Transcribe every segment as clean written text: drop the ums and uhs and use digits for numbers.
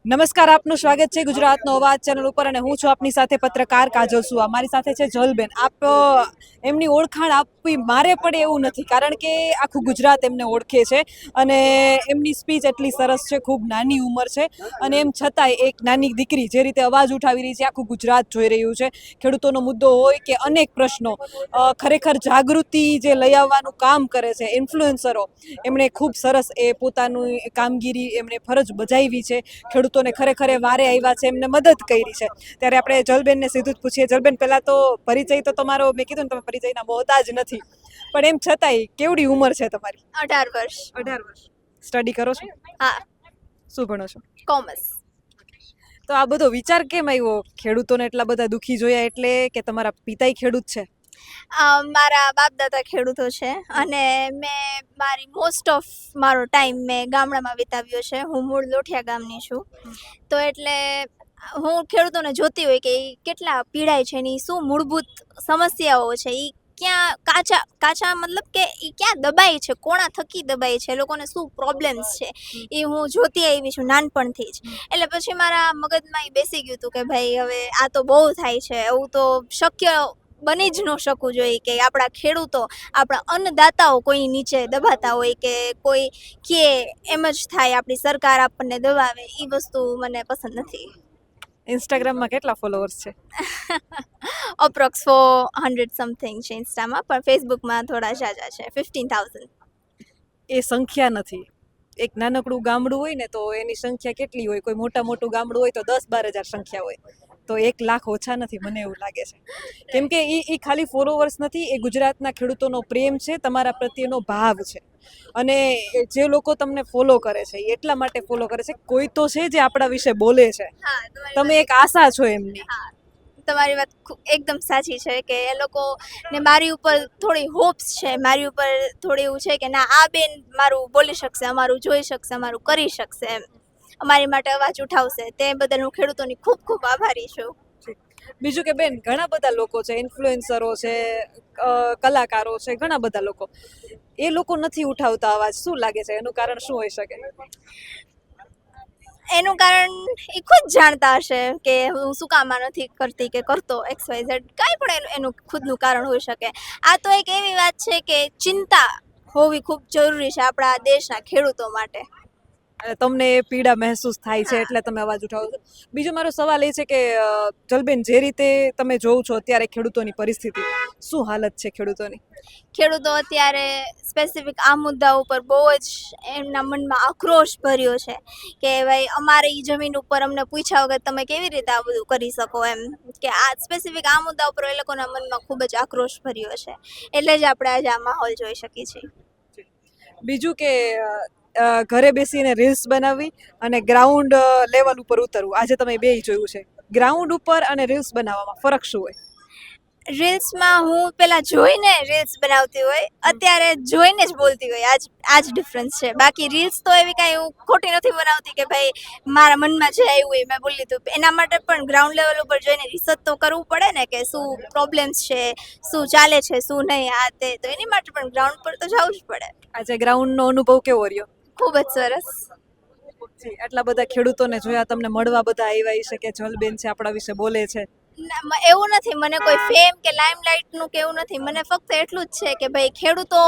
નમસ્કાર, આપનું સ્વાગત છે ગુજરાતનો અવાજ ચેનલ ઉપર અને હું છું આપની સાથે પત્રકાર કાજલ સુવા. મારી સાથે છે જલબેન. એમની ઓળખાણ આપવી મારે પડે એવું નથી, કારણ કે આખું ગુજરાત એમને ઓળખે છે અને એમની સ્પીચ એટલી સરસ છે. ખૂબ નાની ઉંમર છે અને એમ છતાંય એક નાની દીકરી જે રીતે અવાજ ઉઠાવી રહી છે આખું ગુજરાત જોઈ રહ્યું છે. ખેડૂતોનો મુદ્દો હોય કે અનેક પ્રશ્નો, ખરેખર જાગૃતિ જે લઈ આવવાનું કામ કરે છે ઇન્ફ્લુએન્સરો, એમણે ખૂબ સરસ એ પોતાનું કામગીરી એમણે ફરજ બજાવી છે. ખેડૂતોને ખરેખર વારે આવ્યા છે, એમને મદદ કરી છે. ત્યારે આપણે જલબેનને સીધું જ પૂછીએ. જલબેન, પહેલા તો પરિચય તો તમારો, મેં કીધું ને તમે પરિચયના મોહતાજ નથી, પણ એમ છતાંય કેવડી ઉંમર છે તમારી? 18 વર્ષ. 18 વર્ષ. સ્ટડી કરો છો? હા. શું ભણો છો? કોમર્સ. તો આ બધો વિચાર કેમ આવ્યો? ખેડૂતોને એટલા બધા દુઃખી જોયા એટલે, કે તમારા પિતાય ખેડૂત છે? મારા બાપ દાદા ખેડૂતો છે અને મેં મોસ્ટ ઓફ મારો ટાઈમ મેં ગામડામાં વિતાવ્યો છે. હું મૂળ લોઠિયા ગામની છું, તો એટલે હું ખેડૂતોને જોતી હોય કે ઈ કેટલા પીડાય છે, એની શું મૂળભૂત સમસ્યાઓ છે, ઈ ક્યાં કાચા કાચા મતલબ કે ઈ ક્યાં દબાય છે, કોણા થકી દબાય છે, લોકોને શું પ્રોબ્લેમ્સ છે, એ હું જોતી આવી છું નાનપણથી જ. એટલે પછી મારા મગજમાં એ બેસી ગયું હતું કે ભાઈ હવે આ તો બહુ થાય છે, એવું તો શક્ય બની જ ન શકવું જોઈએ કે આપણા ખેડૂતો, આપણા અન્નદાતાઓ કોઈની નીચે દબાતા હોય કે કોઈ કે એમ જ થાય, આપણી સરકાર આપણને દબાવે. એ વસ્તુ મને પસંદ નથી. ઇન્સ્ટાગ્રામમાં કેટલા ફોલોઅર્સ છે? અપ્રોક્સ 400 સમથિંગ છે ઇન્સ્ટામાં, પણ ફેસબુકમાં થોડા ઝાઝા છે, 15,000. એ સંખ્યા નથી. એક નાનકડું ગામડું હોય ને તો એની સંખ્યા કેટલી હોય? કોઈ મોટું ગામડું હોય તો 10-12 હજાર સંખ્યા હોય, તો 1 લાખ ઓછા નથી, મને એવું લાગે છે. કેમ કે એ ખાલી ફોલોવર્સ નથી, એ ગુજરાતના ખેડૂતોનો પ્રેમ છે, તમારા પ્રત્યેનો ભાવ છે. અને જે લોકો તમને ફોલો કરે છે એ એટલા માટે ફોલો કરે છે, કોઈ તો છે જે આપણા વિશે બોલે છે. હા, તમે એક આશા છો એમની. હા, તમારી વાત એકદમ સાચી છે કે એ લોકો ને મારી ઉપર થોડી હોપ્સ છે, મારી ઉપર થોડી એવું છે કે ના, આ બેન મારું બોલી શકશે, અમારું જોઈ શકશે, અમારું કરી શકશે, એમ અમારી માટે અવાજ ઉઠાવશે. તે બદલ હું ખેડૂતોની ખૂબ ખૂબ આભારી છું. બીજું કે બેન, ઘણા બધા લોકો છે, ઇન્ફ્લુએન્સરો છે, કલાકારો છે, ઘણા બધા લોકો, એ લોકો નથી ઉઠાવતા અવાજ. શું લાગે છે એનું કારણ શું હોઈ શકે? એનું કારણ એ ખુદ જાણતા હશે કે હું શું કામ નથી કરતી કે કરતો XYZ, કાંઈ પણ એનું ખુદનું કારણ હોઈ શકે. આ તો એક એવી વાત છે કે ચિંતા હોવી ખૂબ જરૂરી છે આપણા દેશના ખેડૂતો માટે. અને તમને એ પીડા મહેસૂસ થાય છે એટલે તમે અવાજ ઉઠાવો છો. બીજો મારો સવાલ એ છે કે જલબેન, જે રીતે તમે જોવો છો અત્યારે ખેડૂતોની પરિસ્થિતિ, શું હાલત છે ખેડૂતોની? ખેડૂતો અત્યારે સ્પેસિફિક આ મુદ્દા ઉપર બહુ જ એમના મનમાં આક્રોશ ભર્યો છે કે ભાઈ અમારી જમીન ઉપર અમને પૂછ્યા વગર તમે કેવી રીતે આ બધું કરી શકો, એમ કે આ સ્પેસિફિક આ મુદ્દા ઉપર એ લોકોના મનમાં ખૂબ જ આક્રોશ ભર્યો છે. એટલે જ આપણે આજે આ માહોલ જોઈ શકીએ છીએ. બીજું કે ઘરે બેસીને રીલ્સ બનાવવી અને ગ્રાઉન્ડ લેવલ ઉપર ઉતરવું, આજે તમે બેય જોયું છે. ગ્રાઉન્ડ ઉપર અને રીલ્સ બનાવવામાં ફરક શું હોય? રીલ્સમાં હું પેલા જોઈને રીલ્સ બનાવતી હોય, અત્યારે જોઈને જ બોલતી હોય. આ જ ડિફરન્સ છે. બાકી રીલ્સ તો એવી કાંઈ હું ખોટી નથી બનાવતી કે ભાઈ મારા મનમાં જે આવ્યું હોય મેં બોલી દીધું. એના માટે પણ ગ્રાઉન્ડ લેવલ ઉપર જઈને રિસર્ચ તો કરવું પડે ને કે શું પ્રોબ્લેમ્સ છે, શું ચાલે છે, શું નહીં, આ તે. તો એની માટે પણ ગ્રાઉન્ડ પર તો જવું જ પડે. આજે ગ્રાઉન્ડનો અનુભવ કેવો રહ્યો? ખૂબ જ સરસ. આટલા બધા ખેડૂતોને જોયા, તમને મળવા બધા આવ્યા છે કે જલબેન છે આપણા વિશે બોલે છે? એવું નથી, મને કોઈ ફેમ કે લાઇમલાઇટનું કે એવું નથી. મને ફક્ત એટલું જ છે કે ભાઈ ખેડૂતો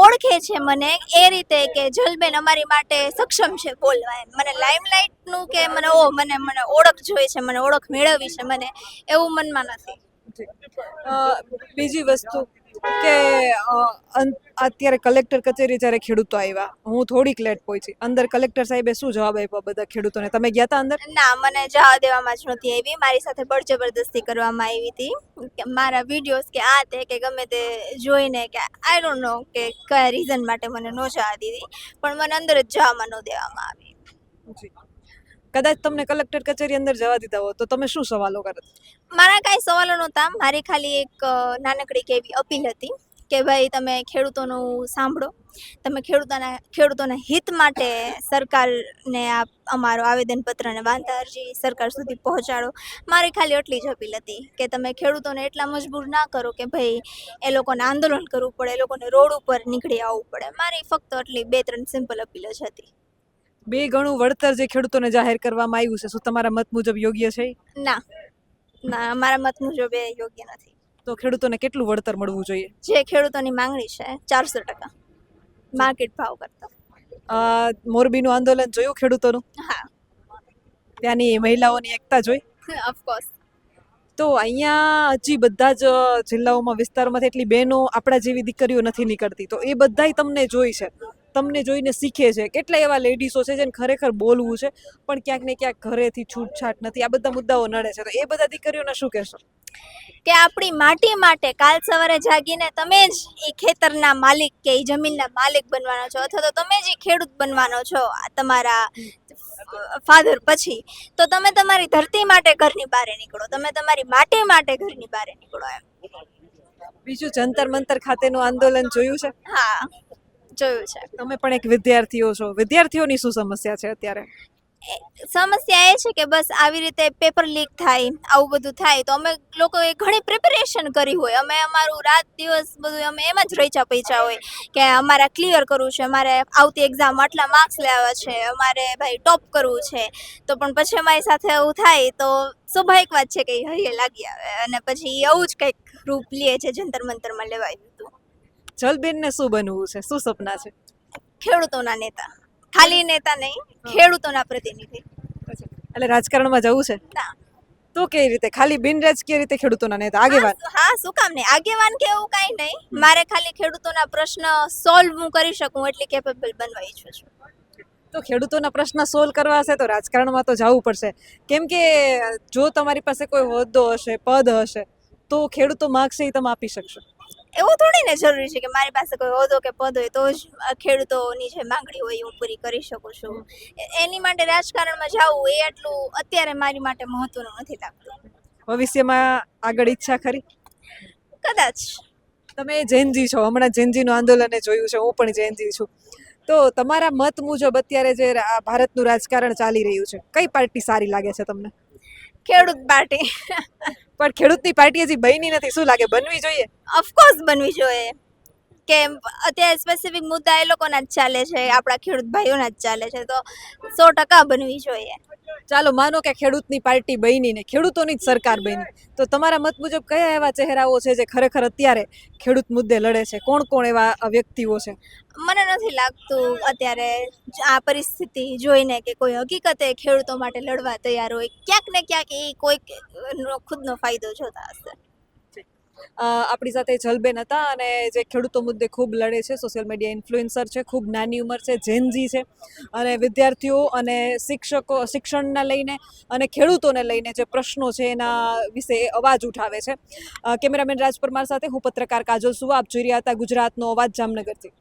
ઓળખે છે મને એ રીતે કે જલબેન અમારી માટે સક્ષમ છે બોલવા. એમ મને લાઇમલાઇટનું કે મને ઓળખ જોઈએ છે, મને ઓળખ મેળવવી છે, મને એવું મનમાં નથી. બીજી વસ્તુ કે અત્યારે કલેક્ટર કચેરી જ્યારે ખેડૂતો આવ્યા, હું થોડીક લેટ પહોંચી. અંદર કલેક્ટર સાહેબે શું જવાબ આપ્યો બધા ખેડૂતોને? તમે ગયા હતા અંદર? ના, મને જવા દેવામાં જ નહોતી આવી. મારી સાથે બળજબરદસ્તી કરવામાં આવી હતી કે મારા વિડીયોઝ કે આ તે કે ગમે તે જોઈને કે આઈ ડોન્ટ નો કે કયા રીઝન માટે મને ન જવા દીધી, પણ મને અંદર જ જવામાં ન દેવામાં આવી. કદાચ તમને કલેક્ટર કચેરી અંદર જવા દીધા હોત તો તમે શું સવાલો કરત? મારા કાંઈ સવાલો નહોતા. મારી ખાલી એક નાનકડી કેવી અપીલ હતી કે ભાઈ તમે ખેડૂતોનું સાંભળો, તમે ખેડૂતોના હિત માટે સરકારને અમારો આવેદનપત્ર અને વાંધા અરજી સરકાર સુધી પહોંચાડો. મારી ખાલી એટલી જ અપીલ હતી કે તમે ખેડૂતોને એટલા મજબૂર ના કરો કે ભાઈ એ લોકોને આંદોલન કરવું પડે, એ લોકોને રોડ ઉપર નીકળી આવવું પડે. મારી ફક્ત એટલી 2-3 સિમ્પલ અપીલ જ હતી. બે ગણું વળતર જે ખેડૂતોને જાહેર કરવામાં આવ્યું છે શું તમારા મત મુજબ યોગ્ય છે ઈ? ના ના મારા મત મુજબ એ યોગ્ય નથી. તો ખેડૂતોને કેટલું વળતર મળવું જોઈએ? જે ખેડૂતોની માંગણી છે 400% માર્કેટ ભાવ કરતા. મોરબીનું આંદોલન જોયું ખેડૂતોનું? હા ત્યાંની મહિલાઓની એકતા જોઈ? ઓફકોર્સ. તો અહીંયા હજી બધા જ જિલ્લાઓમાં વિસ્તારોમાંથી એટલી બહેનો આપણા જેવી દીકરીઓ નથી નીકળતી, તો એ બધાય તમને જોઈ છે, તમને જોઈને શીખે છે. કેટલા એવા લેડીઝો છે જેને ખરેખર બોલવું છે પણ ક્યાંક ને ક્યાંક ઘરેથી છૂટછાટ નથી, આ બધા મુદ્દાઓ નડે છે, તો એ બધા દીકરીઓને શું કહેશો? કે આપણી માટી માટે કાલ સવારે જાગીને તમે જ એ ખેતરના માલિક કે એ જમીનના માલિક બનવાનો છો, અથવા તો તમે જ એ ખેડૂત બનવાનો છો તમારા ફાધર પછી, તો તમે તમારી ધરતી માટે ઘરની બહાર નીકળો, તમે તમારી માટી માટે ઘરની બહાર નીકળો એમ. બીજું જંતર મંતર ખાતેનું આંદોલન જોયું છે? હા જોયું છે. તમે પણ એક વિદ્યાર્થીઓ છો, વિદ્યાર્થીઓની શું સમસ્યા છે અત્યારે? સમસ્યા એ છે કે બસ આવી રીતે પેપર લીક થાય, આવું બધું થાય, તો અમે લોકોએ ઘણી પ્રિપેરેશન કરી હોય, અમે અમારું રાત દિવસ બધું અમે એમાં જ રહીચા પૈચા હોય કે અમારે ક્લિયર કરવું છે, અમારે આવતી એક્ઝામ આટલા માર્ક્સ લેવા છે, અમારે ભાઈ ટોપ કરવું છે, તો પણ પછી અમારી સાથે એવું થાય તો સ્વાભાવિક વાત છે કે હૈયે લાગી આવે અને પછી આવું જ કંઈક રૂપ લે છે જંતર મંતરમાં લેવાયું હતું. જલબેનને શું બનવું છે, શું સપના છે? ખેડૂતોના નેતા, ખાલી નેતા નહીં, ખેડૂતોના પ્રતિનિધિ. એટલે રાજકારણમાં જવું છે? ના. તો કઈ રીતે? ખાલી બિનરાજકીય રીતે ખેડૂતોના નેતા, આગેવાન? હા શું કામ નહીં, આગેવાન કે એવું કાંઈ નહીં, મારે ખાલી ખેડૂતોના પ્રશ્ન સોલ્વ હું કરી શકું એટલી કેપેબલ બનવા ઈચ્છું છું. તો ખેડૂતોના પ્રશ્ન સોલ્વ કરવા હશે તો રાજકારણમાં તો જવું પડશે, કેમ કે જો તમારી પાસે કોઈ હોદ્દો હશે, પદ હશે, તો ખેડૂતો માગશે એ તમે આપી શકશો. એવું થોડી ને જરૂરી છે કે મારી પાસે કોઈ હોદ્દો કે પદ હોય તો જ ખેડૂતોની જે માંગણી હોય એ હું પૂરી કરી શકું છું. એની માટે રાજકારણમાં જવું એ એટલું અત્યારે મારી માટે મહત્વનું નથી લાગતું. ભવિષ્યમાં આગળ ઈચ્છા ખરી? કદાચ. તમે જેનજી છો, હમણાં જેનજીનું આંદોલન જોયું છે, હું પણ જેનજી છું, તો તમારા મત મુજબ અત્યારે જે ભારતનું રાજકારણ ચાલી રહ્યું છે, કઈ પાર્ટી સારી લાગે છે તમને? ખેડૂત પાર્ટી. પણ ખેડૂતની પાર્ટી હજી બની નથી, શું લાગે બનવી જોઈએ? ઓફકોર્સ બનવી જોઈએ, કે અત્યારે સ્પેસિફિક મુદ્દા એ લોકોના જ ચાલે છે, આપણા ખેડૂત ભાઈઓના જ ચાલે છે, તો 100% બનવી જોઈએ. ચાલો માનો કે ખેડૂતની પાર્ટી બની ને ખેડૂતોની જ સરકાર બની, તો તમારા મત મુજબ કયા એવા ચહેરાઓ છે જે ખરેખર અત્યારે ખેડૂત મુદ્દે લડે છે? કોણ કોણ એવા વ્યક્તિઓ છે? મને નથી લાગતું અત્યારે આ પરિસ્થિતિ જોઈને કે કોઈ હકીકતે ખેડૂતો માટે લડવા તૈયાર હોય. ક્યાંક ને ક્યાંક એ કોઈક ખુદનો ફાયદો જોતા હશે. આપણી સાથે જલબેન હતા અને જે ખેડૂતો મુદ્દે ખૂબ લડે છે, સોશિયલ મીડિયા ઇન્ફ્લુએન્સર છે, ખૂબ નાની ઉંમર છે, જેનજી છે, અને વિદ્યાર્થીઓ અને શિક્ષકો, શિક્ષણને લઈને અને ખેડૂતોને લઈને જે પ્રશ્નો છે એના વિશે અવાજ ઉઠાવે છે. કેમેરામેન રાજ પરમાર સાથે હું પત્રકાર કાજલ સુવા, આપ જોઈ રહ્યા હતા ગુજરાતનો અવાજ, જામનગરથી.